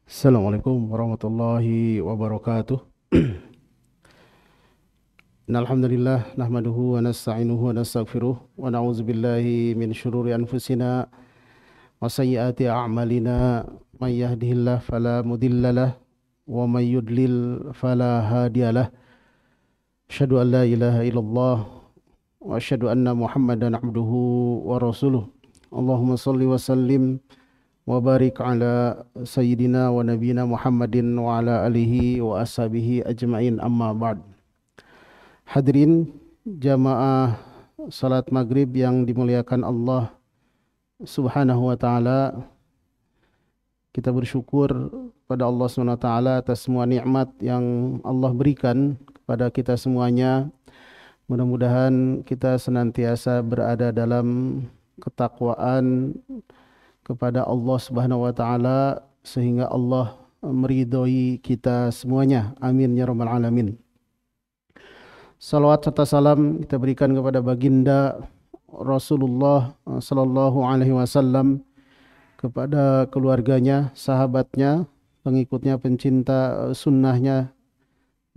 Assalamualaikum warahmatullahi wabarakatuh. Innalhamdulillah nahmaduhu wa nasta'inuhu wa nastaghfiruh wa na'udzu billahi min syururi anfusina wa sayyiati a'malina may yahdihillahu fala mudhillalah wa may yudlil fala hadiyalah. Asyhadu an la ilaha illallah wa asyhadu anna Muhammadan abduhu wa rasuluh. Allahumma shalli wa sallim wa barik ala sayyidina wa nabiyina Muhammadin wa ala alihi wa ashabihi ajma'in, amma ba'd. Hadirin jamaah salat maghrib yang dimuliakan Allah subhanahu wa ta'ala, kita bersyukur pada Allah subhanahu wa ta'ala atas semua nikmat yang Allah berikan kepada kita semuanya. Mudah-mudahan kita senantiasa berada dalam ketakwaan kepada Allah Subhanahu wa taala sehingga Allah meridhoi kita semuanya. Amin ya rabbal alamin. Salawat serta salam kita berikan kepada baginda Rasulullah sallallahu alaihi wasallam, kepada keluarganya, sahabatnya, pengikutnya, pencinta sunnahnya,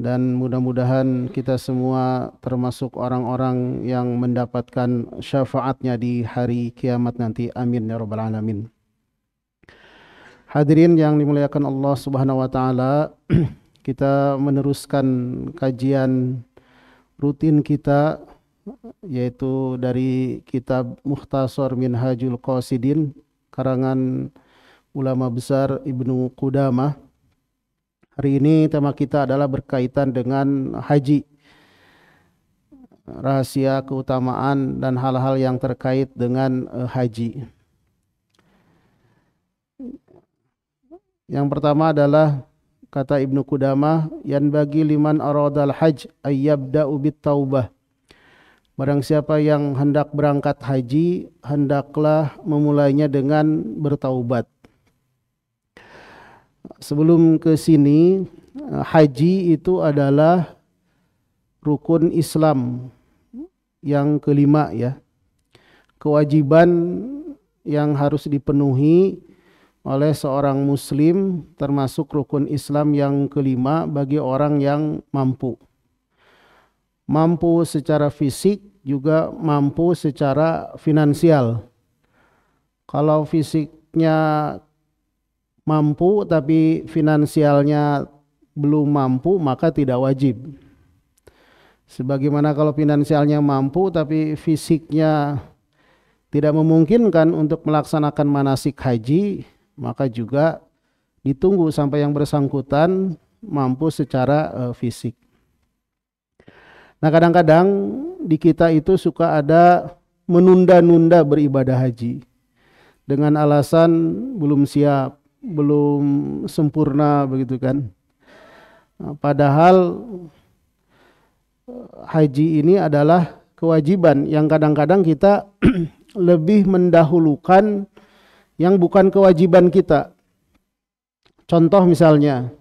dan mudah-mudahan kita semua termasuk orang-orang yang mendapatkan syafaatnya di hari kiamat nanti. Amin ya rabbal alamin. Hadirin yang dimuliakan Allah subhanahu wa ta'ala, kita meneruskan kajian rutin kita, yaitu dari kitab Mukhtasar Minhajul Qasidin karangan ulama besar Ibnu Qudamah. Hari ini tema kita adalah berkaitan dengan haji, rahasia keutamaan dan hal-hal yang terkait dengan haji. Yang pertama adalah kata Ibnu Qudamah, yan bagi liman aradal hajj ayyabda'u bit taubah. Barang siapa yang hendak berangkat haji, hendaklah memulainya dengan bertaubat. Sebelum ke sini, haji itu adalah rukun Islam yang kelima ya. Kewajiban yang harus dipenuhi oleh seorang muslim, termasuk rukun Islam yang kelima bagi orang yang mampu. Mampu secara fisik, juga mampu secara finansial. Kalau fisiknya mampu tapi finansialnya belum mampu, maka tidak wajib. Sebagaimana kalau finansialnya mampu tapi fisiknya tidak memungkinkan untuk melaksanakan manasik haji, maka juga ditunggu sampai yang bersangkutan mampu secara fisik. Nah, kadang-kadang di kita itu suka ada menunda-nunda beribadah haji dengan alasan belum siap, belum sempurna, begitu kan. Padahal haji ini adalah kewajiban yang kadang-kadang kita lebih mendahulukan yang bukan kewajiban kita. Contoh misalnya,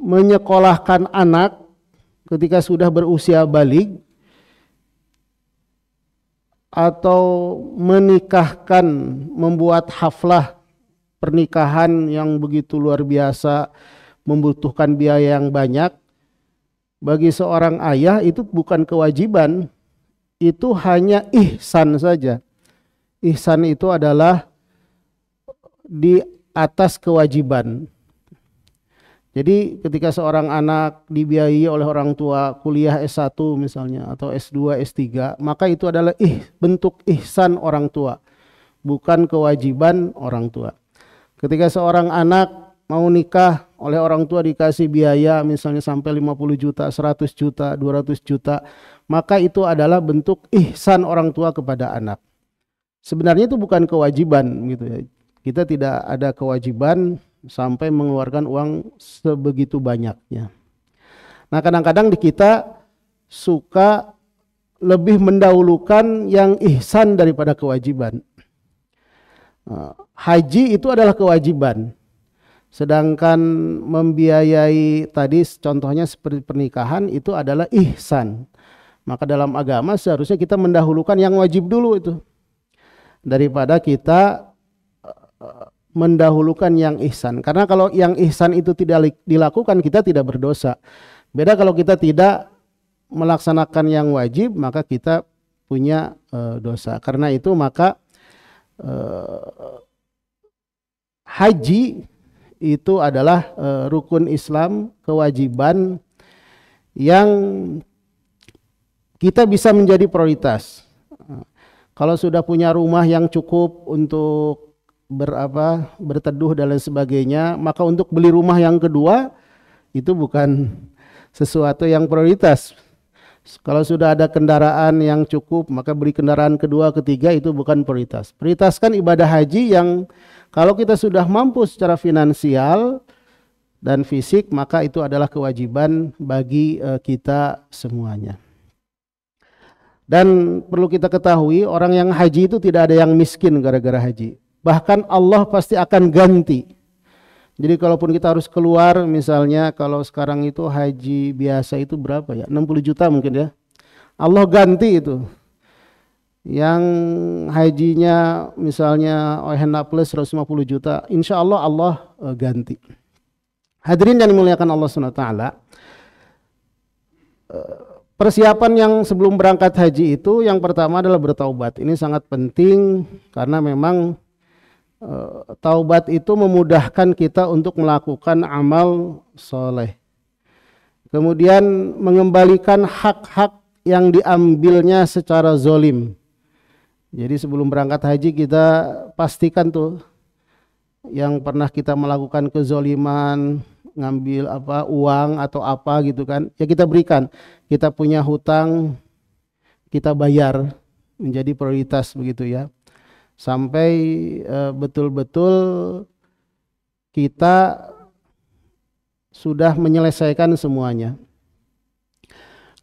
menyekolahkan anak ketika sudah berusia baligh, atau menikahkan, membuat haflah pernikahan yang begitu luar biasa, membutuhkan biaya yang banyak. Bagi seorang ayah itu bukan kewajiban, itu hanya ihsan saja. Ihsan itu adalah di atas kewajiban. Jadi ketika seorang anak dibiayai oleh orang tua kuliah S1 misalnya, atau S2, S3, maka itu adalah bentuk ihsan orang tua, bukan kewajiban orang tua. Ketika seorang anak mau nikah, oleh orang tua dikasih biaya misalnya sampai 50 juta, 100 juta, 200 juta, maka itu adalah bentuk ihsan orang tua kepada anak. Sebenarnya itu bukan kewajiban gitu ya. Kita tidak ada kewajiban sampai mengeluarkan uang sebegitu banyaknya. Nah, kadang-kadang di kita suka lebih mendahulukan yang ihsan daripada kewajiban. Haji itu adalah kewajiban, sedangkan membiayai tadi contohnya seperti pernikahan itu adalah ihsan. Maka dalam agama seharusnya kita mendahulukan yang wajib dulu itu. daripada kita mendahulukan yang ihsan. Karena kalau yang ihsan itu tidak dilakukan, kita tidak berdosa. Beda kalau kita tidak melaksanakan yang wajib, maka kita punya dosa. Karena itu maka haji itu adalah rukun Islam, kewajiban yang kita bisa menjadi prioritas. Kalau sudah punya rumah yang cukup untuk berteduh dan lain sebagainya, maka untuk beli rumah yang kedua itu bukan sesuatu yang prioritas. Kalau sudah ada kendaraan yang cukup, maka beli kendaraan kedua, ketiga itu bukan prioritas. Prioritaskan ibadah haji yang kalau kita sudah mampu secara finansial dan fisik, maka itu adalah kewajiban bagi kita semuanya. Dan perlu kita ketahui, orang yang haji itu tidak ada yang miskin gara-gara haji. Bahkan Allah pasti akan ganti. Jadi kalaupun kita harus keluar, misalnya kalau sekarang itu haji biasa itu berapa ya? 60 juta mungkin ya. Allah ganti itu. Yang hajinya misalnya OHNA plus 150 juta, insya Allah Allah ganti. Hadirin yang dimuliakan Allah SWT, persiapan yang sebelum berangkat haji itu yang pertama adalah bertaubat. Ini sangat penting karena memang taubat itu memudahkan kita untuk melakukan amal soleh. Kemudian mengembalikan hak-hak yang diambilnya secara zolim. Jadi sebelum berangkat haji kita pastikan tuh yang pernah kita melakukan kezoliman, ngambil uang atau apa gitu kan, ya kita berikan. Kita punya hutang, kita bayar, menjadi prioritas begitu ya. Sampai betul-betul kita sudah menyelesaikan semuanya.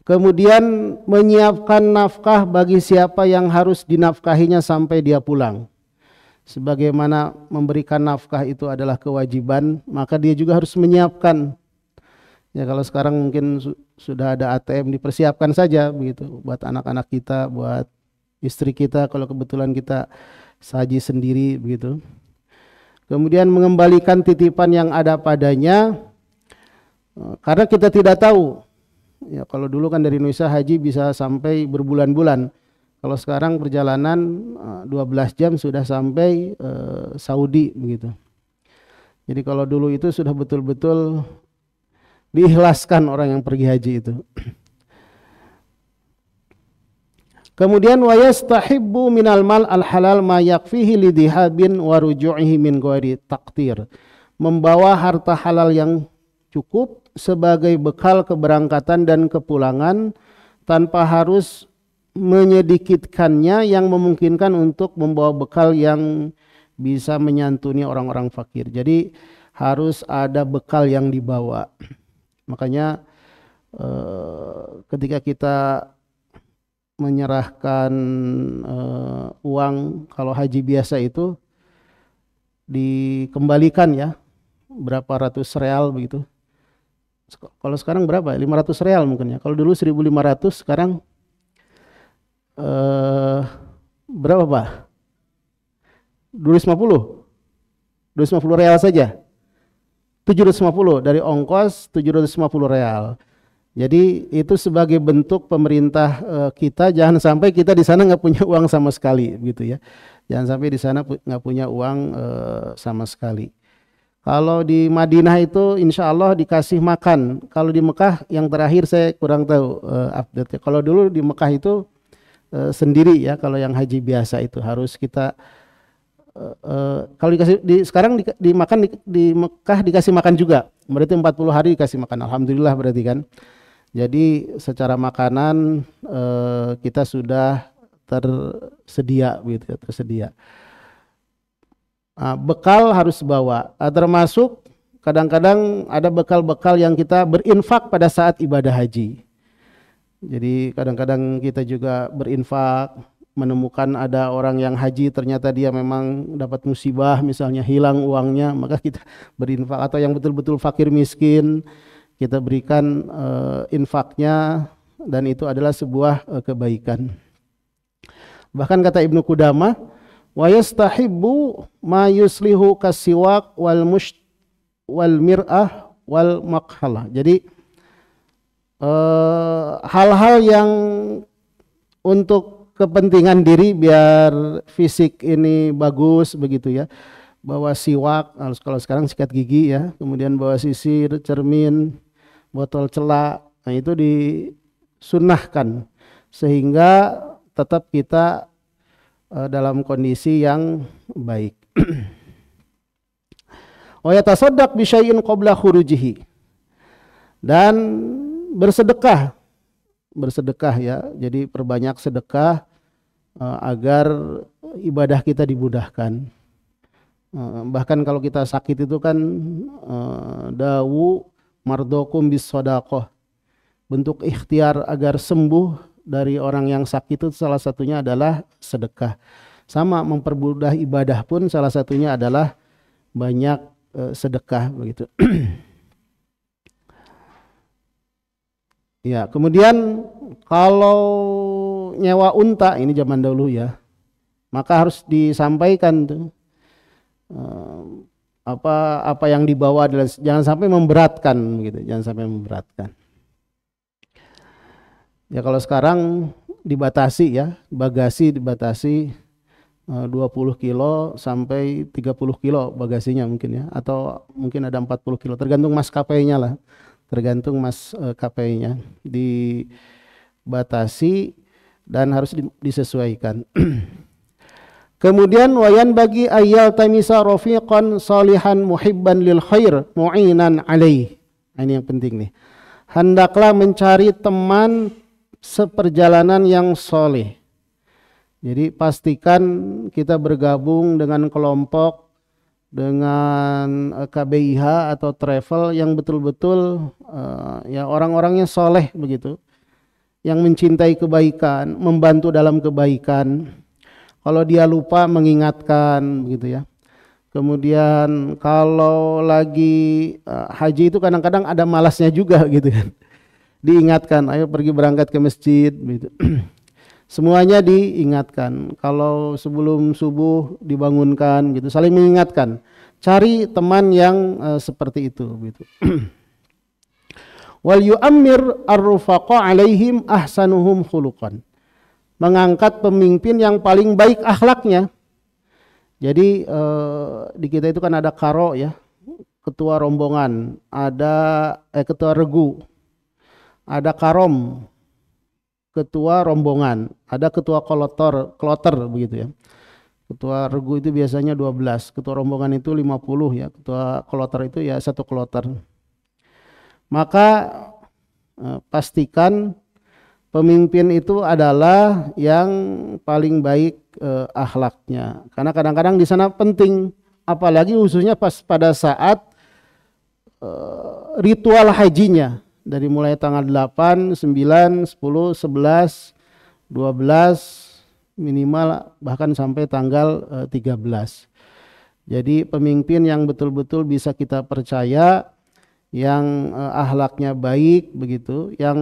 Kemudian menyiapkan nafkah bagi siapa yang harus dinafkahinya sampai dia pulang. Sebagaimana memberikan nafkah itu adalah kewajiban, maka dia juga harus menyiapkan. Ya kalau sekarang mungkin sudah ada ATM, dipersiapkan saja begitu buat anak-anak kita, buat istri kita kalau kebetulan kita saji sendiri begitu. Kemudian mengembalikan titipan yang ada padanya, karena kita tidak tahu. Ya kalau dulu kan dari Indonesia haji bisa sampai berbulan-bulan. Kalau sekarang perjalanan 12 jam sudah sampai Saudi begitu. Jadi kalau dulu itu sudah betul-betul diikhlaskan orang yang pergi haji itu. Kemudian wa yastahibbu minal mal al halal ma yakfihi lidhihabin wa ruju'ihi min ghairi taqtir. Membawa harta halal yang cukup sebagai bekal keberangkatan dan kepulangan tanpa harus menyedikitkannya yang memungkinkan untuk membawa bekal yang bisa menyantuni orang-orang fakir. Jadi harus ada bekal yang dibawa. Makanya ketika kita menyerahkan uang kalau haji biasa itu dikembalikan ya berapa ratus real begitu. Kalau sekarang berapa? 500 real mungkin ya. Kalau dulu 1.500, sekarang berapa Pak? 250? 250 real saja. 750 dari ongkos 750 real. Jadi itu sebagai bentuk pemerintah kita, jangan sampai kita di sana nggak punya uang sama sekali, gitu ya. Jangan sampai di sana nggak punya uang sama sekali. Kalau di Madinah itu insya Allah dikasih makan. Kalau di Mekah yang terakhir saya kurang tahu update. Kalau dulu di Mekah itu sendiri ya. Kalau yang haji biasa itu harus kita kalau dikasih sekarang dimakan di Mekah dikasih makan juga. Berarti 40 hari dikasih makan. Alhamdulillah berarti kan. Jadi secara makanan kita sudah tersedia gitu ya, tersedia. Bekal harus bawa, termasuk kadang-kadang ada bekal-bekal yang kita berinfak pada saat ibadah haji. Jadi kadang-kadang kita juga berinfak, menemukan ada orang yang haji ternyata dia memang dapat musibah, misalnya hilang uangnya, maka kita berinfak. Atau yang betul-betul fakir miskin, kita berikan infaknya, dan itu adalah sebuah kebaikan. Bahkan kata Ibnu Qudamah, Wa yastahibbu ma yuslihu kasiwak wal mir'ah wal makhalah. Jadi hal-hal yang untuk kepentingan diri biar fisik ini bagus begitu ya. Bawa siwak, kalau sekarang sikat gigi ya, kemudian bawa sisir, cermin, botol celak. Nah, itu disunnahkan sehingga tetap kita dalam kondisi yang baik. Wa yatasaddaq bi syai'in qabla khurujihi. Dan bersedekah ya. Jadi perbanyak sedekah agar ibadah kita dimudahkan. Bahkan kalau kita sakit itu kan dawu mardokum bis shadaqah. Bentuk ikhtiar agar sembuh dari orang yang sakit itu salah satunya adalah sedekah. Sama mempermudah ibadah pun salah satunya adalah banyak sedekah begitu. Ya, kemudian kalau nyewa unta ini zaman dahulu ya, maka harus disampaikan tuh apa yang dibawa, jangan sampai memberatkan gitu, jangan sampai memberatkan. Ya kalau sekarang dibatasi ya, bagasi dibatasi 20 kilo sampai 30 kilo bagasinya mungkin ya, atau mungkin ada 40 kilo tergantung maskapainya lah, tergantung maskapainya dibatasi dan harus disesuaikan. Kemudian wayan bagi ayal tamisa rafiqan salihan muhibban lil khair mu'inan alaih. Ini yang penting nih. Hendaklah mencari teman seperjalanan yang soleh. Jadi pastikan kita bergabung dengan kelompok, dengan KBIH atau travel yang betul-betul ya orang-orangnya soleh begitu, yang mencintai kebaikan, membantu dalam kebaikan. Kalau dia lupa mengingatkan begitu ya. Kemudian kalau lagi haji itu kadang-kadang ada malasnya juga gitu kan. Diingatkan, ayo pergi berangkat ke masjid gitu. Semuanya diingatkan. Kalau sebelum subuh dibangunkan gitu, saling mengingatkan. Cari teman yang seperti itu gitu. Wal yu'ammir ar-rufaqa alaihim ahsanuhum khuluqan. Mengangkat pemimpin yang paling baik akhlaknya. Jadi di kita itu kan ada karo ya, ketua rombongan, ada ketua regu, ada karom, ketua rombongan, ada ketua kloter begitu ya. Ketua regu itu biasanya 12, ketua rombongan itu 50 ya, ketua kloter itu ya 1 kloter. Maka pastikan pemimpin itu adalah yang paling baik akhlaknya. Karena kadang-kadang di sana penting, apalagi khususnya pada saat ritual hajinya. Dari mulai tanggal 8, 9, 10, 11, 12, minimal bahkan sampai tanggal 13. Jadi pemimpin yang betul-betul bisa kita percaya, yang akhlaknya baik begitu, yang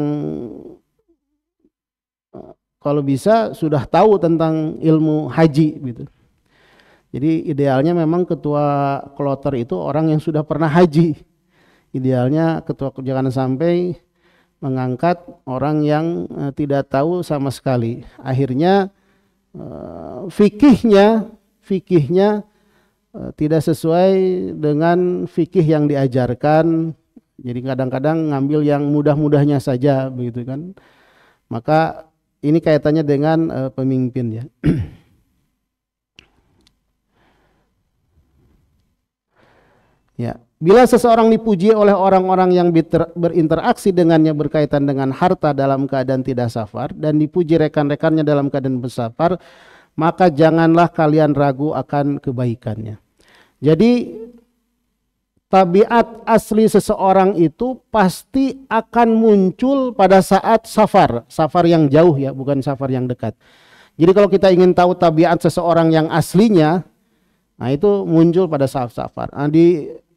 kalau bisa sudah tahu tentang ilmu haji gitu. Jadi idealnya memang ketua kloter itu orang yang sudah pernah haji. Idealnya ketua, jangan sampai mengangkat orang yang tidak tahu sama sekali. Akhirnya fikihnya tidak sesuai dengan fikih yang diajarkan. Jadi kadang-kadang ngambil yang mudah-mudahnya saja begitu kan. Maka ini kaitannya dengan pemimpin ya. Ya, bila seseorang dipuji oleh orang-orang yang berinteraksi dengannya berkaitan dengan harta dalam keadaan tidak safar dan dipuji rekan-rekannya dalam keadaan bersafar, maka janganlah kalian ragu akan kebaikannya. Jadi tabiat asli seseorang itu pasti akan muncul pada saat safar yang jauh ya, bukan safar yang dekat. Jadi kalau kita ingin tahu tabiat seseorang yang aslinya, nah itu muncul pada saat safar. Nah,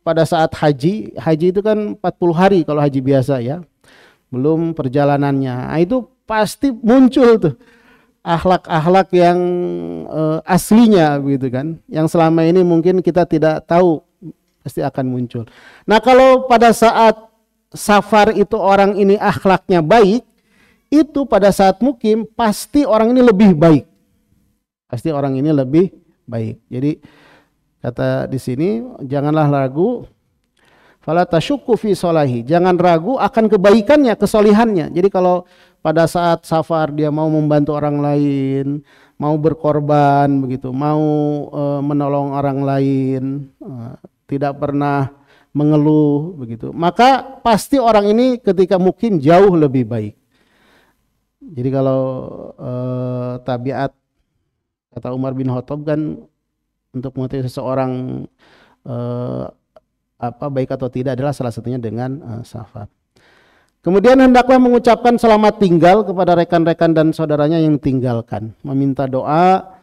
pada saat haji itu kan 40 hari kalau haji biasa ya, belum perjalanannya. Nah, itu pasti muncul tuh akhlak-akhlak yang aslinya gitu kan, yang selama ini mungkin kita tidak tahu, pasti akan muncul. Nah, kalau pada saat safar itu orang ini akhlaknya baik, itu pada saat mukim pasti orang ini lebih baik. Pasti orang ini lebih baik. Jadi kata di sini, janganlah ragu, fala tasyukku fi sholahi, jangan ragu akan kebaikannya, kesolihannya. Jadi kalau pada saat safar dia mau membantu orang lain, mau berkorban begitu, mau menolong orang lain, tidak pernah mengeluh begitu, maka pasti orang ini ketika mukim jauh lebih baik. Jadi kalau tabiat kata Umar bin Khattab kan, untuk mengetahui seseorang baik atau tidak adalah salah satunya dengan safar. Kemudian hendaklah mengucapkan selamat tinggal kepada rekan-rekan dan saudaranya yang ditinggalkan, meminta doa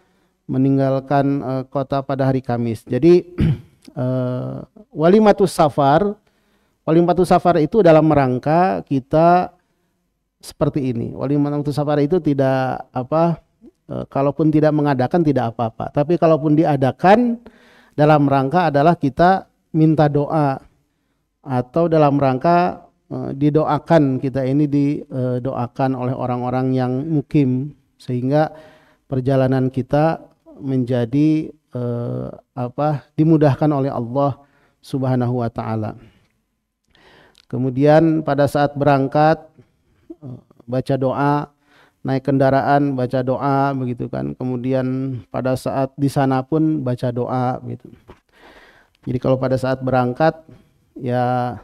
meninggalkan kota pada hari Kamis. Jadi walimatus safar itu dalam rangka kita seperti ini. Walimatus safar itu tidak kalaupun tidak mengadakan tidak apa-apa, tapi kalaupun diadakan dalam rangka adalah kita minta doa, atau dalam rangka didoakan, kita ini didoakan oleh orang-orang yang mukim, sehingga perjalanan kita menjadi dimudahkan oleh Allah Subhanahu wa taala. Kemudian pada saat berangkat baca doa, naik kendaraan baca doa begitu kan. Kemudian pada saat di sana pun baca doa gitu. Jadi kalau pada saat berangkat ya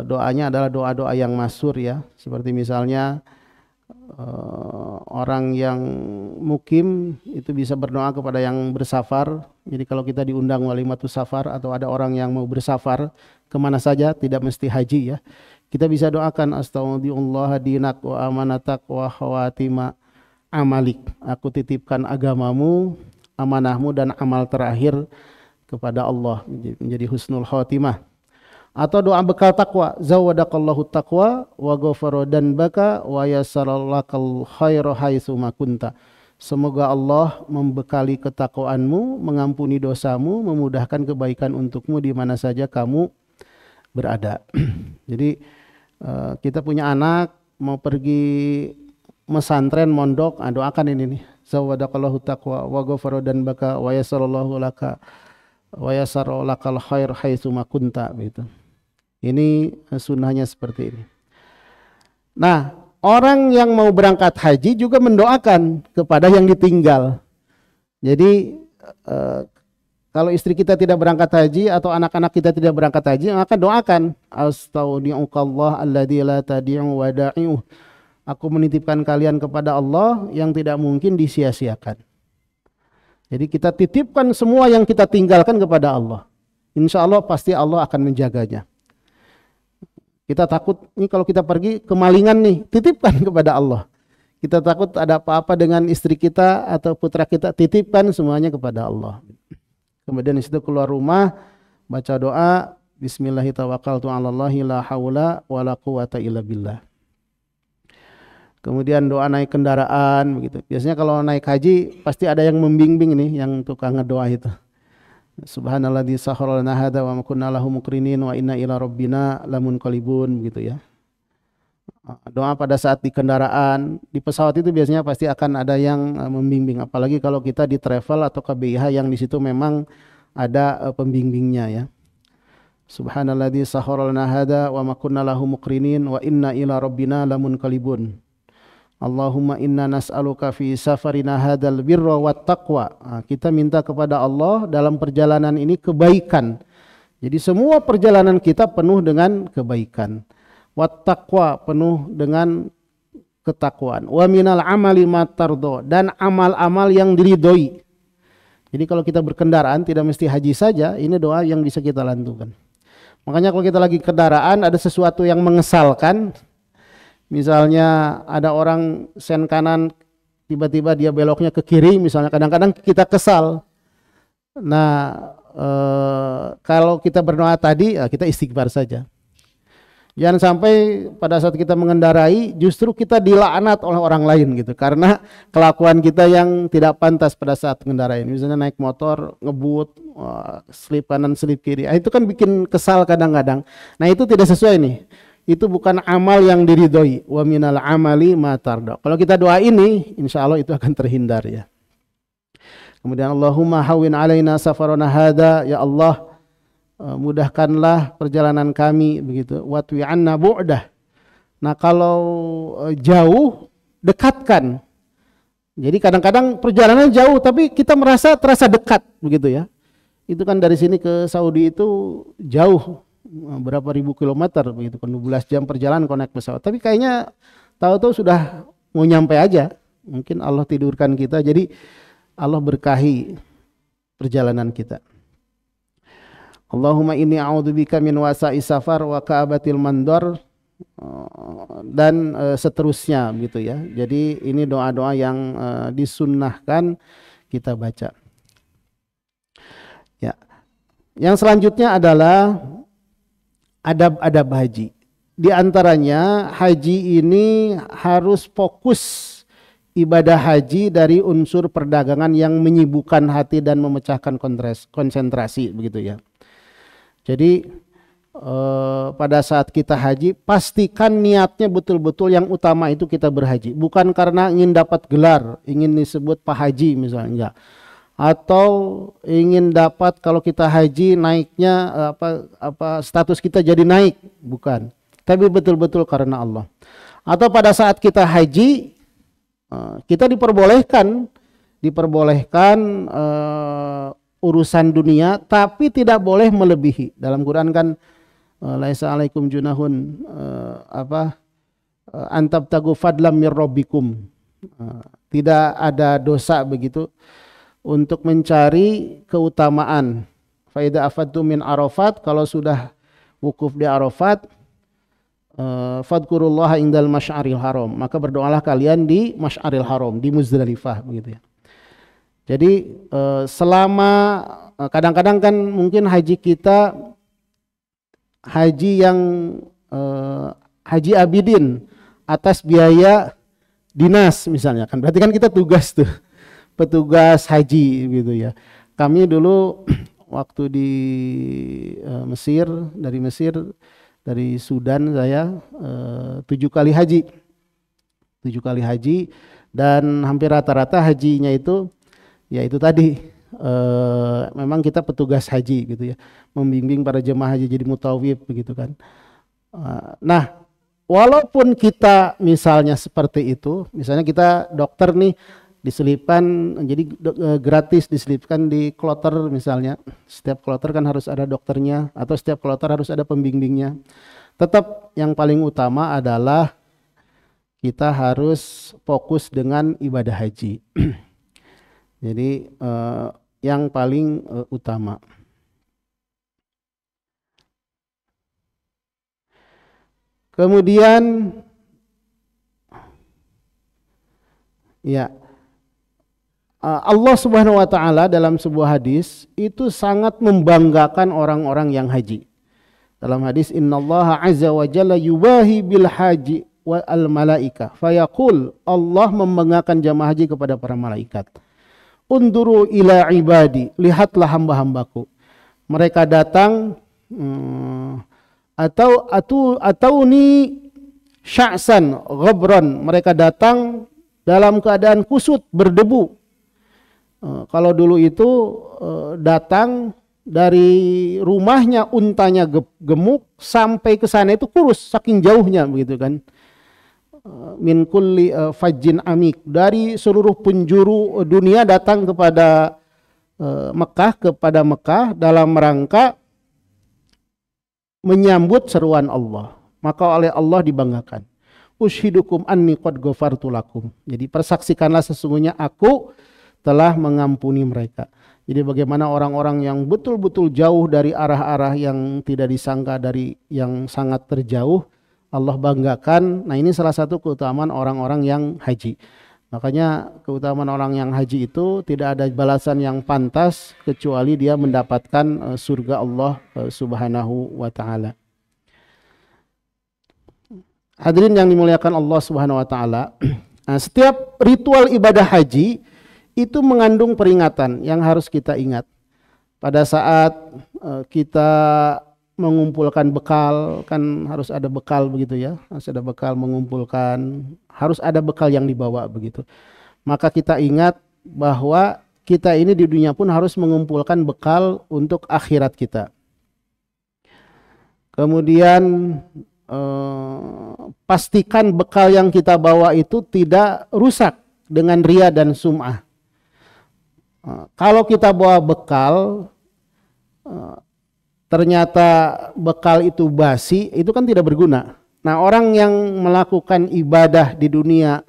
doanya adalah doa-doa yang masyhur ya, seperti misalnya orang yang mukim itu bisa berdoa kepada yang bersafar. Jadi kalau kita diundang walimatus safar atau ada orang yang mau bersafar kemana saja, tidak mesti haji ya, kita bisa doakan astaghfirullah dinak wa amanatak wa khawatima amalik, aku titipkan agamamu, amanahmu dan amal terakhir kepada Allah, menjadi husnul khatimah. Atau doa bekal takwa, zawadakallahu taqwa wa ghafara danbaka wa yassaralakal khairu haitsu ma kunta. Semoga Allah membekali ketakwaanmu, mengampuni dosamu, memudahkan kebaikan untukmu di mana saja kamu berada. Jadi kita punya anak mau pergi mesantren, mondok, doakan ini nih, zawadakallahu taqwa wa ghafara danbaka wa yassarallahu laka wa yassaralakal khair haitsu ma kunta gitu. Ini sunnahnya seperti ini. Nah, orang yang mau berangkat haji juga mendoakan kepada yang ditinggal. Jadi kalau istri kita tidak berangkat haji atau anak-anak kita tidak berangkat haji, maka doakan astaudiukallah alladzi la tadi'u wada'i'u. Aku menitipkan kalian kepada Allah yang tidak mungkin disia-siakan. Jadi kita titipkan semua yang kita tinggalkan kepada Allah. Insya Allah pasti Allah akan menjaganya. Kita takut nih kalau kita pergi kemalingan nih, titipkan kepada Allah. Kita takut ada apa-apa dengan istri kita atau putra kita, titipkan semuanya kepada Allah. Kemudian di situ keluar rumah, baca doa, bismillahirrahmanirrahim, la haula wala quwata illa billah. Kemudian doa naik kendaraan begitu. Biasanya kalau naik haji pasti ada yang membimbing nih, yang tukang ngedoa itu. Subhanalladzi sakhkhara lana hadza wa ma kunna lahu muqrinin wa inna ila rabbina lamunqalibun begitu ya. Doa pada saat di kendaraan, di pesawat itu biasanya pasti akan ada yang membimbing, apalagi kalau kita di travel atau KBIH yang di situ memang ada pembimbingnya ya. Subhanalladzi sakhkhara lana hadza wa ma kunna lahu muqrinin wa inna ila rabbina lamunqalibun. Allahumma inna nas'aluka fi safarina hadzal birra wat taqwa. Kita minta kepada Allah dalam perjalanan ini kebaikan. Jadi semua perjalanan kita penuh dengan kebaikan. Wat taqwa, penuh dengan ketakwaan. Wa minal amali matardo, dan amal-amal yang diridhoi. Jadi kalau kita berkendaraan tidak mesti haji saja, ini doa yang bisa kita lantunkan. Makanya kalau kita lagi kendaraan ada sesuatu yang mengesalkan, misalnya ada orang sen kanan tiba-tiba dia beloknya ke kiri, misalnya kadang-kadang kita kesal. Nah kalau kita berdoa tadi kita istighfar saja. Jangan sampai pada saat kita mengendarai justru kita dilaknat oleh orang lain gitu karena kelakuan kita yang tidak pantas pada saat mengendarai. Misalnya naik motor ngebut, selip kanan selip kiri. Itu kan bikin kesal kadang-kadang. Nah, itu tidak sesuai nih. Itu bukan amal yang diridhoi. Wa minal amali ma tarda. Kalau kita doa ini, insya Allah itu akan terhindar ya. Kemudian Allahumma hawwin alaina safarana hada, ya Allah, mudahkanlah perjalanan kami begitu. Watwi anna bu'dah. Nah, kalau jauh dekatkan. Jadi kadang-kadang perjalanan jauh tapi kita terasa dekat begitu ya. Itu kan dari sini ke Saudi itu jauh berapa ribu kilometer begitu, 12 jam perjalanan kalau naik pesawat. Tapi kayaknya tahu-tahu sudah mau nyampe aja. Mungkin Allah tidurkan kita, jadi Allah berkahi perjalanan kita. Allahumma inni a'udzubika min wasa'i safar wa ka'abatil mandor, dan seterusnya gitu ya. Jadi ini doa-doa yang disunnahkan kita baca. Ya. Yang selanjutnya adalah adab-adab haji. Di antaranya haji ini harus fokus ibadah haji dari unsur perdagangan yang menyibukkan hati dan memecahkan konsentrasi begitu ya. Jadi pada saat kita haji pastikan niatnya betul-betul yang utama itu kita berhaji, bukan karena ingin dapat gelar, ingin disebut Pak Haji misalnya, enggak. Atau ingin dapat kalau kita haji naiknya status kita jadi naik, bukan. Tapi betul-betul karena Allah. Atau pada saat kita haji kita diperbolehkan urusan dunia, tapi tidak boleh melebihi. Dalam Quran kan laisa alaikum junahun antabtagu fadlam mir rabbikum. Tidak ada dosa begitu untuk mencari keutamaan. Fa idza afadtum min Arafat, kalau sudah wukuf di Arafat, fadkurullaha indal masy'aril haram, maka berdoalah kalian di masy'aril haram, di Muzdalifah begitu ya. Jadi selama kadang-kadang kan mungkin haji kita haji yang haji abidin atas biaya dinas misalnya kan, berarti kan kita tugas tuh, petugas haji gitu ya. Kami dulu waktu di Mesir, dari Sudan saya 7 kali haji, dan hampir rata-rata hajinya itu ya itu tadi memang kita petugas haji gitu ya, membimbing para jemaah haji jadi mutawif begitu kan. Nah, walaupun kita misalnya seperti itu, misalnya kita dokter nih diselipkan, jadi gratis diselipkan di kloter misalnya, setiap kloter kan harus ada dokternya atau setiap kloter harus ada pembimbingnya. Tetap yang paling utama adalah kita harus fokus dengan ibadah haji. Jadi yang paling utama. Kemudian ya, Allah Subhanahu wa taala dalam sebuah hadis itu sangat membanggakan orang-orang yang haji. Dalam hadis innallaha azza wa jalla yubahi bil haji wa al malaika fayaqul, Allah membanggakan jamaah haji kepada para malaikat. Unduru ila ibadi, lihatlah hamba-hambaku. Mereka datang atau ni sya'san ghabran, mereka datang dalam keadaan kusut, berdebu. Kalau dulu itu datang dari rumahnya untanya gemuk sampai ke sana itu kurus, saking jauhnya begitu kan. Min kulli fajjin amik, dari seluruh penjuru dunia datang kepada Mekah dalam rangka menyambut seruan Allah. Maka oleh Allah dibanggakan. Ushidukum anni qad ghafartu lakum. Jadi persaksikanlah sesungguhnya aku telah mengampuni mereka. Jadi bagaimana orang-orang yang betul-betul jauh dari arah-arah yang tidak disangka, dari yang sangat terjauh, Allah banggakan. Nah, ini salah satu keutamaan orang-orang yang haji. Makanya keutamaan orang yang haji itu tidak ada balasan yang pantas kecuali dia mendapatkan surga Allah Subhanahu wa taala. Hadirin yang dimuliakan Allah Subhanahu wa taala, nah, setiap ritual ibadah haji itu mengandung peringatan yang harus kita ingat. Pada saat kita mengumpulkan bekal, kan harus ada bekal begitu ya, harus ada bekal mengumpulkan, harus ada bekal yang dibawa begitu. Maka kita ingat bahwa kita ini di dunia pun harus mengumpulkan bekal untuk akhirat kita. Kemudian pastikan bekal yang kita bawa itu tidak rusak dengan ria dan sum'ah. Kalau kita bawa bekal ternyata bekal itu basi, itu kan tidak berguna. Nah, orang yang melakukan ibadah di dunia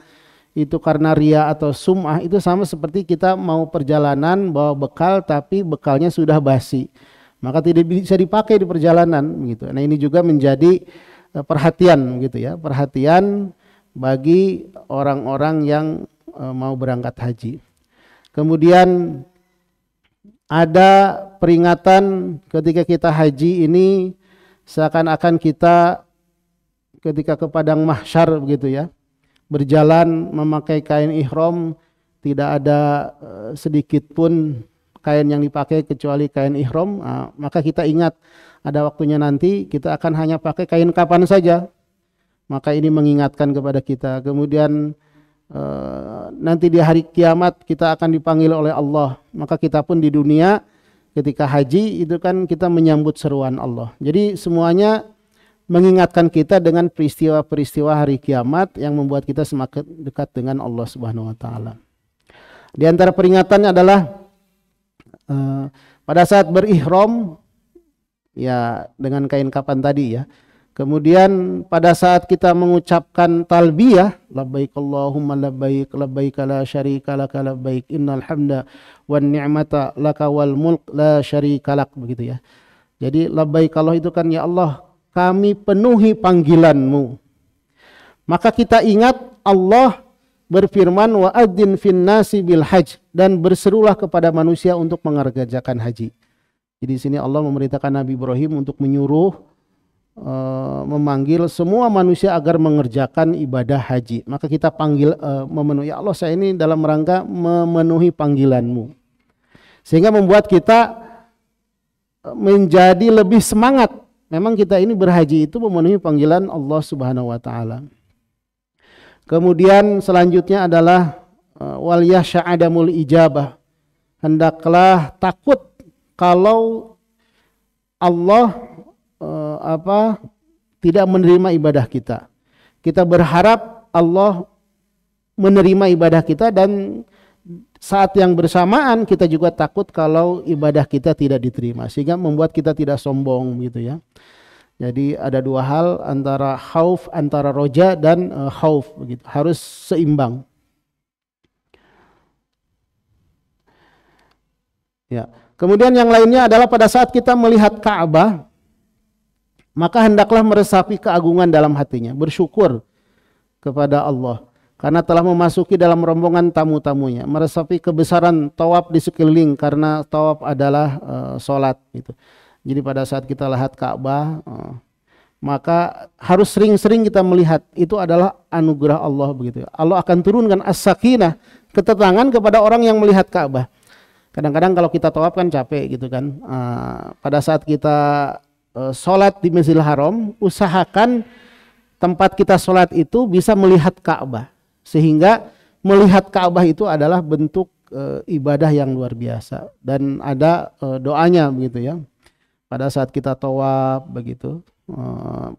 itu karena ria atau sum'ah, itu sama seperti kita mau perjalanan bawa bekal tapi bekalnya sudah basi, maka tidak bisa dipakai di perjalanan gitu. Nah, ini juga menjadi perhatian gitu ya, perhatian bagi orang-orang yang mau berangkat haji. Kemudian ada peringatan ketika kita haji ini seakan-akan kita ketika ke padang mahsyar begitu ya, berjalan memakai kain ihram, tidak ada sedikit pun kain yang dipakai kecuali kain ihram. Nah, maka kita ingat ada waktunya nanti kita akan hanya pakai kain kapan saja. Maka ini mengingatkan kepada kita. Kemudian nanti di hari kiamat kita akan dipanggil oleh Allah. Maka kita pun di dunia ketika haji itu kan kita menyambut seruan Allah. Jadi semuanya mengingatkan kita dengan peristiwa-peristiwa hari kiamat yang membuat kita semakin dekat dengan Allah Subhanahu wa taala. Di antara peringatannya adalah pada saat berihram ya dengan kain kapan tadi ya. Kemudian pada saat kita mengucapkan talbiyah, labbaik Allahumma labbaik, labbaik la syarika laka labbaik, innal hamda wan ni'mata laka wal mulk la syarika lak, begitu ya. Jadi labbaik Allah itu kan ya Allah, kami penuhi panggilanmu. Maka kita ingat Allah berfirman wa adzin fin nasi bil hajj, dan berserulah kepada manusia untuk mengerjakan haji. Jadi di sini Allah memerintahkan Nabi Ibrahim untuk menyuruh memanggil semua manusia agar mengerjakan ibadah haji. Maka kita panggil memenuhi, ya Allah saya ini dalam rangka memenuhi panggilanmu, sehingga membuat kita menjadi lebih semangat. Memang kita ini berhaji itu memenuhi panggilan Allah Subhanahu wa taala. Kemudian selanjutnya adalah wal yash'adamul ijabah. Hendaklah takut kalau Allah tidak menerima ibadah kita. Kita berharap Allah menerima ibadah kita, dan saat yang bersamaan kita juga takut kalau ibadah kita tidak diterima, sehingga membuat kita tidak sombong gitu ya. Jadi ada dua hal, antara khauf, antara roja dan khauf begitu, harus seimbang. Ya. Kemudian yang lainnya adalah pada saat kita melihat Ka'bah, maka hendaklah meresapi keagungan dalam hatinya, bersyukur kepada Allah karena telah memasuki dalam rombongan tamu-tamunya, meresapi kebesaran tawaf di sekeliling karena tawaf adalah sholat gitu. Jadi pada saat kita lihat Ka'bah, maka harus sering-sering kita melihat, itu adalah anugerah Allah begitu. Allah akan turunkan as-sakinah, ketenangan kepada orang yang melihat Ka'bah. Kadang-kadang kalau kita tawaf kan capek gitu kan. Pada saat kita sholat di Masjidil Haram, usahakan tempat kita sholat itu bisa melihat Ka'bah, sehingga melihat Ka'bah itu adalah bentuk ibadah yang luar biasa, dan ada doanya begitu ya. Pada saat kita tawaf begitu,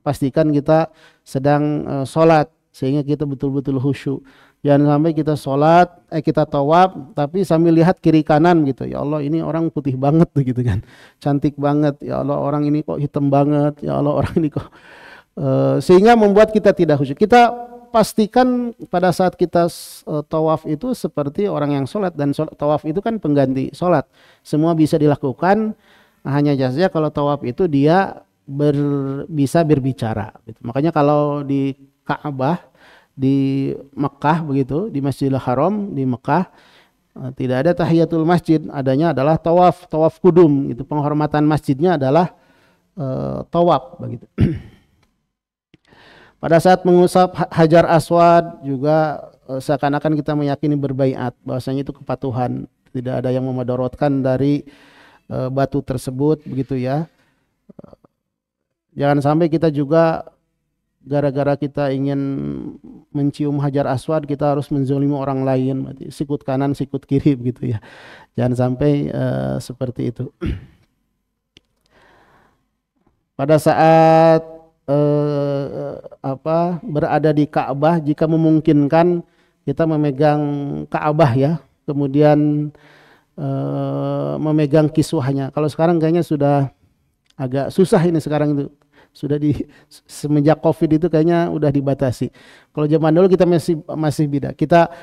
pastikan kita sedang sholat sehingga kita betul-betul khusyuk. Jangan sampai kita sholat, kita tawaf tapi sambil lihat kiri kanan gitu. Ya Allah, ini orang putih banget gitu kan, cantik banget. Ya Allah, orang ini kok hitam banget. Ya Allah, orang ini kok sehingga membuat kita tidak khusyuk. Kita pastikan pada saat kita tawaf itu seperti orang yang sholat, dan tawaf itu kan pengganti sholat. Semua bisa dilakukan, hanya saja kalau tawaf itu dia bisa berbicara gitu. Makanya kalau di Ka'bah di Mekah begitu, di Masjidil Haram di Mekah tidak ada tahiyatul masjid, adanya adalah tawaf kudum gitu. Penghormatan masjidnya adalah tawaf begitu. Pada saat mengusap Hajar Aswad juga seakan-akan kita meyakini berbaiat bahwasanya itu kepatuhan, tidak ada yang memadorotkan dari batu tersebut begitu ya. Jangan sampai kita juga gara-gara kita ingin mencium Hajar Aswad kita harus menzolimi orang lain, berarti sikut kanan sikut kiri begitu ya. Jangan sampai seperti itu. Pada saat berada di Ka'bah, jika memungkinkan kita memegang Ka'bah ya, kemudian memegang kiswahnya. Kalau sekarang kayaknya sudah agak susah ini sekarang itu. Sudah semenjak Covid itu kayaknya udah dibatasi. Kalau zaman dulu kita masih beda. Kita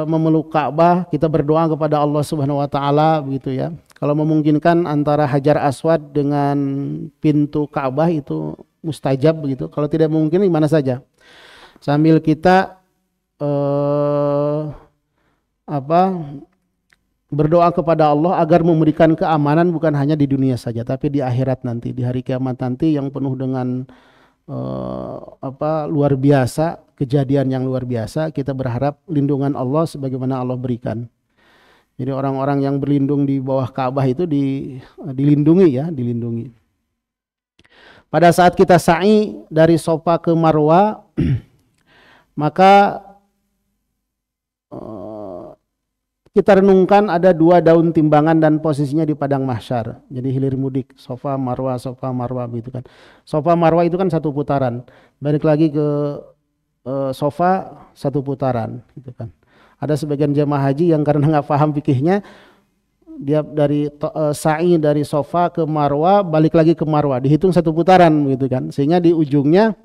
memeluk Ka'bah, kita berdoa kepada Allah Subhanahu wa taala begitu ya. Kalau memungkinkan antara Hajar Aswad dengan pintu Ka'bah itu mustajab begitu. Kalau tidak mungkin di mana saja. Sambil kita berdoa kepada Allah agar memberikan keamanan bukan hanya di dunia saja tapi di akhirat nanti, di hari kiamat nanti yang penuh dengan luar biasa, kejadian yang luar biasa. Kita berharap lindungan Allah sebagaimana Allah berikan. Jadi orang-orang yang berlindung di bawah Ka'bah itu dilindungi ya, dilindungi. Pada saat kita sa'i dari Safa ke Marwa, maka kita renungkan ada 2 daun timbangan dan posisinya di padang mahsyar. Jadi hilir mudik, Safa Marwa gitu kan. Safa Marwa itu kan 1 putaran. Balik lagi ke Safa 1 putaran gitu kan. Ada sebagian jemaah haji yang karena nggak paham fikihnya, dia dari sa'i dari Safa ke Marwa, balik lagi ke Marwa, dihitung 1 putaran gitu kan. Sehingga di ujungnya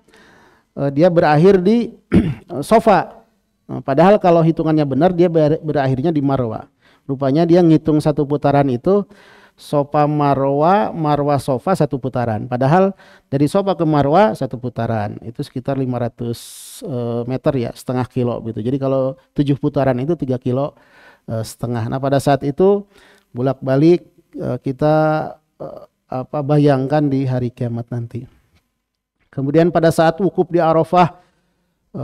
dia berakhir di Safa. Padahal kalau hitungannya benar dia berakhirnya di Marwa. Rupanya dia ngitung 1 putaran itu Safa Marwa, Marwa Safa 1 putaran. Padahal dari Safa ke Marwa 1 putaran itu sekitar 500 meter ya, setengah kilo gitu. Jadi kalau 7 putaran itu 3 kilo setengah. Nah pada saat itu bolak-balik kita bayangkan di hari kiamat nanti. Kemudian pada saat wukuf di Arafah,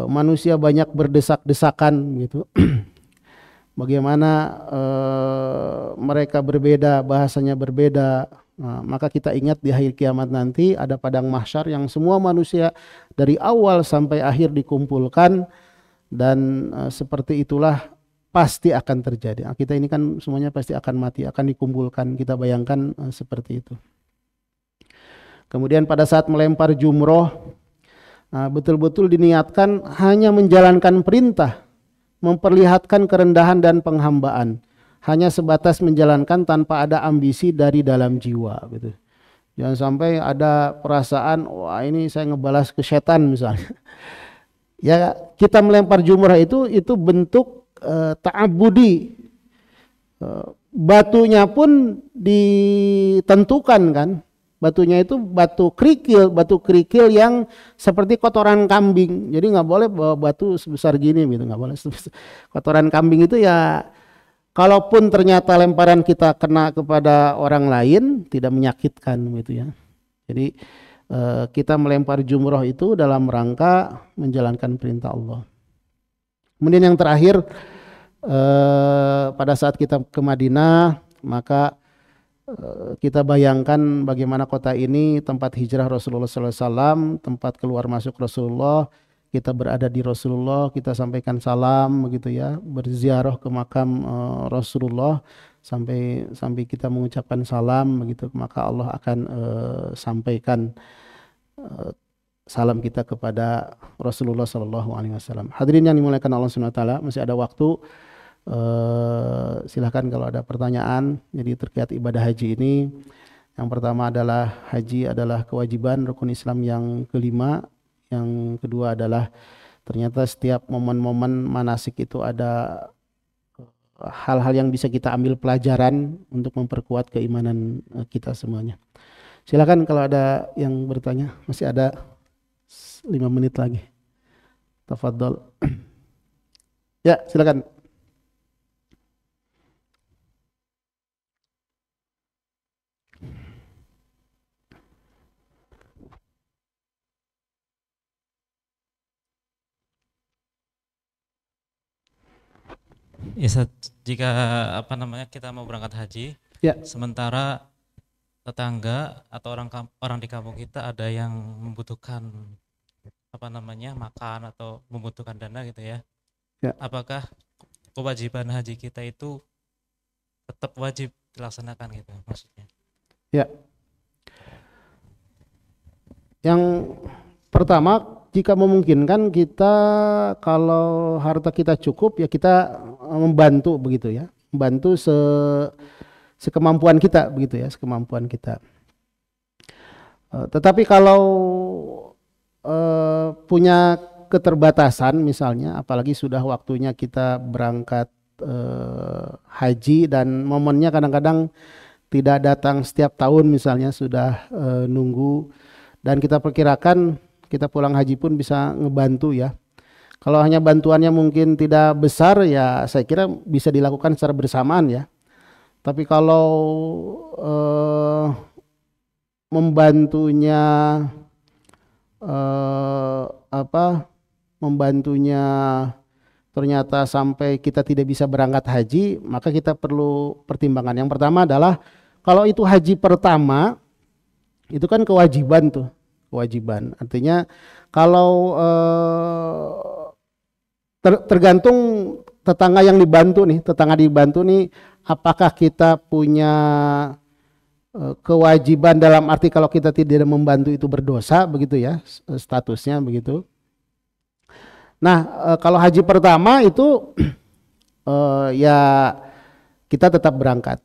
manusia banyak berdesak-desakan gitu. Bagaimana mereka berbeda, bahasanya berbeda. Nah, maka kita ingat di hari kiamat nanti ada padang mahsyar yang semua manusia dari awal sampai akhir dikumpulkan, dan seperti itulah pasti akan terjadi. Nah, kita ini kan semuanya pasti akan mati, akan dikumpulkan. Kita bayangkan seperti itu. Kemudian pada saat melempar jumroh, betul-betul diniatkan hanya menjalankan perintah, memperlihatkan kerendahan dan penghambaan, hanya sebatas menjalankan tanpa ada ambisi dari dalam jiwa gitu. Jangan sampai ada perasaan wah ini saya ngebalas ke setan misalnya. Ya kita melempar jumrah itu bentuk ta'abudi. Batunya pun ditentukan kan. Batunya itu batu kerikil yang seperti kotoran kambing. Jadi nggak boleh bawa batu sebesar gini gitu, nggak boleh. Kotoran kambing itu ya, kalaupun ternyata lemparan kita kena kepada orang lain tidak menyakitkan gitu ya. Jadi kita melempar jumroh itu dalam rangka menjalankan perintah Allah. Kemudian yang terakhir, pada saat kita ke Madinah, maka kita bayangkan bagaimana kota ini tempat hijrah Rasulullah SAW, tempat keluar masuk Rasulullah. Kita berada di Rasulullah, kita sampaikan salam begitu ya, berziarah ke makam Rasulullah sampai kita mengucapkan salam begitu, maka Allah akan sampaikan salam kita kepada Rasulullah SAW. Hadirin yang dimuliakan Allah SWT, masih ada waktu. Silahkan kalau ada pertanyaan. Jadi terkait ibadah haji ini, yang pertama adalah haji adalah kewajiban rukun Islam yang kelima. Yang kedua adalah ternyata setiap momen-momen manasik itu ada hal-hal yang bisa kita ambil pelajaran untuk memperkuat keimanan kita semuanya. Silahkan kalau ada yang bertanya, masih ada 5 menit lagi. Tafadhol. Ya silakan. Ya, jika apa namanya kita mau berangkat haji, Ya, sementara tetangga atau orang di kampung kita ada yang membutuhkan apa namanya makan atau membutuhkan dana gitu ya. ya, Apakah kewajiban haji kita itu tetap wajib dilaksanakan gitu maksudnya? ya. Yang pertama, jika memungkinkan kita kalau harta kita cukup ya kita membantu begitu ya, membantu sekemampuan kita begitu ya, sekemampuan kita. Tetapi kalau punya keterbatasan misalnya, apalagi sudah waktunya kita berangkat haji dan momennya kadang-kadang tidak datang setiap tahun misalnya sudah nunggu dan kita perkirakan kita pulang haji pun bisa ngebantu ya. Kalau hanya bantuannya mungkin tidak besar ya saya kira bisa dilakukan secara bersamaan ya. Tapi kalau eh, membantunya eh, apa membantunya ternyata sampai kita tidak bisa berangkat haji, maka kita perlu pertimbangan. Yang pertama adalah kalau itu haji pertama, itu kan kewajiban tuh, kewajiban. Artinya kalau tergantung tetangga yang dibantu nih, tetangga dibantu nih, apakah kita punya kewajiban dalam arti kalau kita tidak membantu itu berdosa begitu ya statusnya begitu. Nah kalau haji pertama itu ya kita tetap berangkat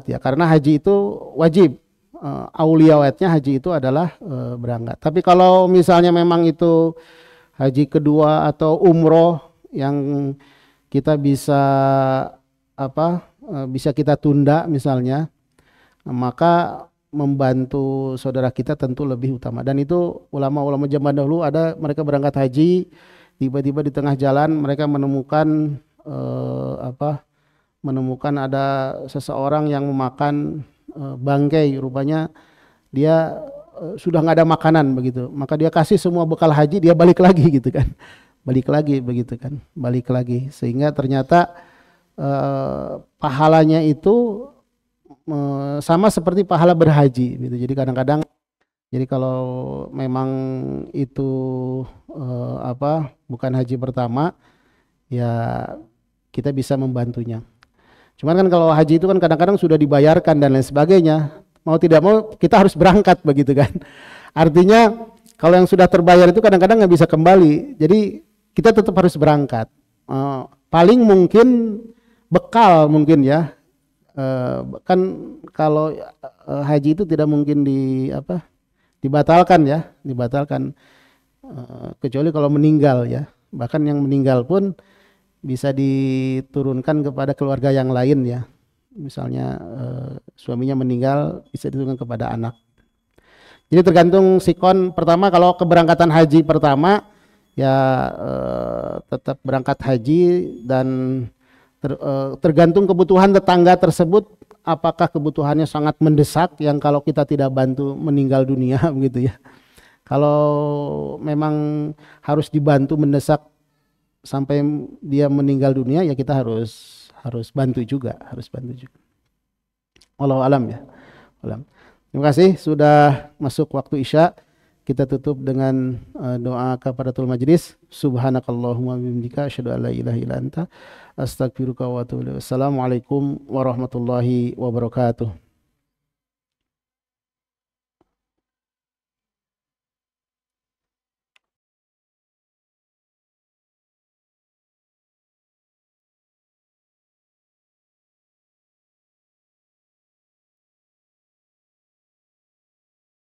ya karena haji itu wajib. Auliyawatnya haji itu adalah berangkat. Tapi kalau misalnya memang itu haji kedua atau umroh yang kita bisa bisa kita tunda misalnya, maka membantu saudara kita tentu lebih utama. Dan itu ulama-ulama zaman dahulu ada mereka berangkat haji, tiba-tiba di tengah jalan mereka menemukan menemukan ada seseorang yang memakan bangkai, rupanya dia sudah nggak ada makanan begitu, maka dia kasih semua bekal haji, dia balik lagi gitu kan, balik lagi begitu kan, balik lagi sehingga ternyata pahalanya itu sama seperti pahala berhaji gitu. Jadi kadang-kadang jadi kalau memang itu bukan haji pertama ya kita bisa membantunya. Cuman kan kalau haji itu kan kadang-kadang sudah dibayarkan dan lain sebagainya. Mau tidak mau kita harus berangkat begitu kan. Artinya kalau yang sudah terbayar itu kadang-kadang nggak bisa kembali. Jadi kita tetap harus berangkat. Paling mungkin bekal mungkin ya. Kan kalau haji itu tidak mungkin dibatalkan ya, dibatalkan kecuali kalau meninggal ya. Bahkan yang meninggal pun bisa diturunkan kepada keluarga yang lain ya. Misalnya suaminya meninggal bisa diturunkan kepada anak. Jadi tergantung sikon pertama kalau keberangkatan haji pertama ya tetap berangkat haji dan tergantung kebutuhan tetangga tersebut apakah kebutuhannya sangat mendesak yang kalau kita tidak bantu meninggal dunia begitu ya. Kalau memang harus dibantu mendesak sampai dia meninggal dunia ya kita harus bantu juga, harus bantu juga. Wallahu alam ya. Alam. Terima kasih sudah masuk waktu Isya. Kita tutup dengan doa kafaratul majlis. Subhanakallahumma bihamdika asyhadu an la ilaha illa anta astaghfiruka wa atubu ilaik. Assalamualaikum warahmatullahi wabarakatuh.